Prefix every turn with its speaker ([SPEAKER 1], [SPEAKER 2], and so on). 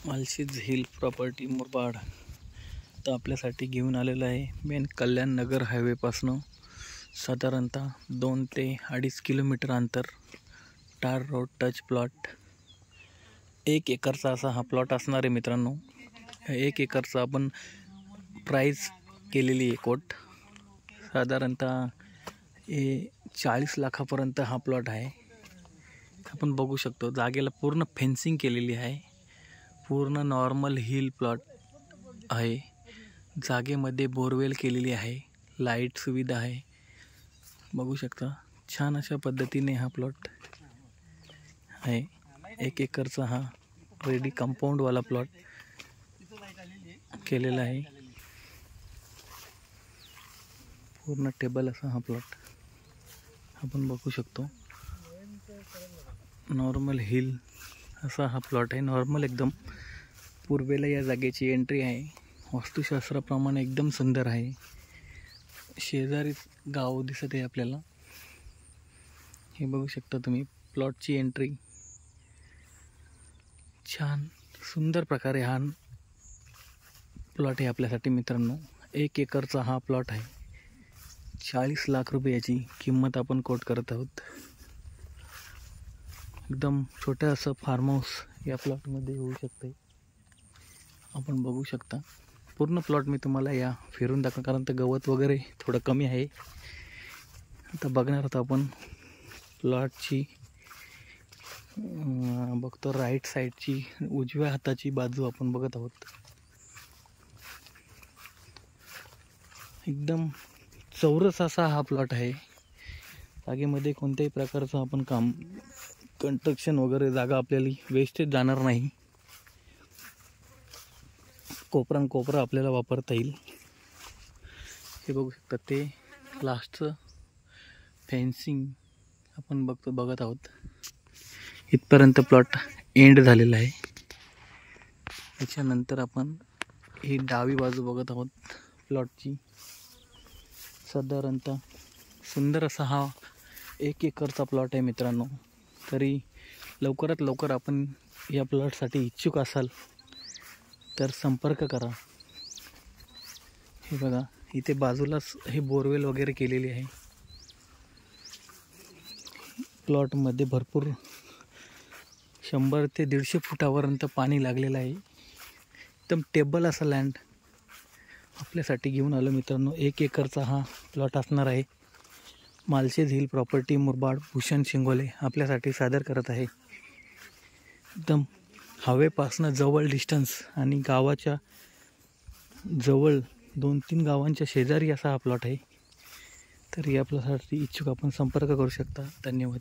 [SPEAKER 1] Malshej hill property Murbad तर आपल्यासाठी घेऊन आलेलं आहे. मेन कल्याण नगर हायवेपासनं साधारणतः 2 ते 2.5 किलोमीटर अंतर, टार रोड टच प्लॉट. 1 एकरचा असा हा प्लॉट असणार आहे मित्रांनो. 1 एकरचा आपण प्राइस केलेली आहे कोट. साधारणतः 40 लाखापर्यंत हा प्लॉट आहे. आपण बघू शकतो जागेला पूर्ण फेन्सिंग केलेली आहे. पूर्ण नॉर्मल हिल प्लॉट आहे. जागेमध्ये बोरवेल केलेली आहे, लाईट सुविधा आहे. बघू शकता छान अशा पद्धतीने हा प्लॉट आहे. 1 एकरचा हा रेडी कंपाऊंड वाला प्लॉट केलेला आहे. पूर्ण टेबल असा हा प्लॉट आपण बघू शकतो. नॉर्मल हिल असा हा प्लॉट आहे. नॉर्मल एकदम पूर्वेला या जागेची एंट्री आहे. वास्तुशास्त्राप्रमाणे एकदम सुंदर आहे. शेजारी गाव दिसत आहे आपल्याला. हे बघू शकता तुम्ही प्लॉटची एंट्री. छान सुंदर प्रकारे हा प्लॉट आहे आपल्यासाठी मित्रांनो. 1 एकरचा हा प्लॉट आहे. 40 लाख रुपये याची किंमत आपण कोट करत आहोत. एकदम छोटं असं फार्म हाऊस या प्लॉटमध्ये होऊ शकते. आपण बघू शकता पूर्ण प्लॉट मी तुम्हाला या फिरून दाखव, कारण तर गवत वगैरे थोडं कमी आहे. आता बघणार आहोत आपण प्लॉटची. बघतो राईट साईडची उजव्या हाताची बाजू आपण बघत आहोत. एकदम चौरस असा हा प्लॉट आहे. जागेमध्ये कोणत्याही प्रकारचं आपण काम कंस्ट्रक्शन वगैरे जागा आपल्याला वेस्टेज जाणार नाही. कोपरा आपल्याला वापरता येईल. हे बघू शकता ते लास्टचं फेन्सिंग आपण बघत आहोत. इथपर्यंत प्लॉट एंड झालेला आहे. त्याच्यानंतर आपण ही डावी बाजू बघत आहोत प्लॉटची. साधारणतः सुंदर असा हा 1 एकरचा प्लॉट आहे मित्रांनो. तरी लवकरात लवकर आपण या प्लॉटसाठी इच्छुक असाल तर संपर्क करा. हे बघा इथे बाजूलाच हे बोरवेल वगैरे केलेली आहे. प्लॉटमध्ये भरपूर 100 ते 150 फुटापर्यंत पाणी लागलेलं आहे. एकदम टेबल असा लँड आपल्यासाठी घेऊन आलो मित्रांनो. 1 एकरचा हा प्लॉट असणार आहे. मालशेज हिल प्रॉपर्टी मुरबाड भूषण शिंगोले आपल्यासाठी सादर करत आहे. एकदम हवेपासनं जवळ डिस्टन्स आणि गावाच्या जवळ 2-3 गावांच्या शेजारी असा हा प्लॉट आहे. तर या प्लॉटसाठी इच्छुक आपण संपर्क करू शकता. धन्यवाद.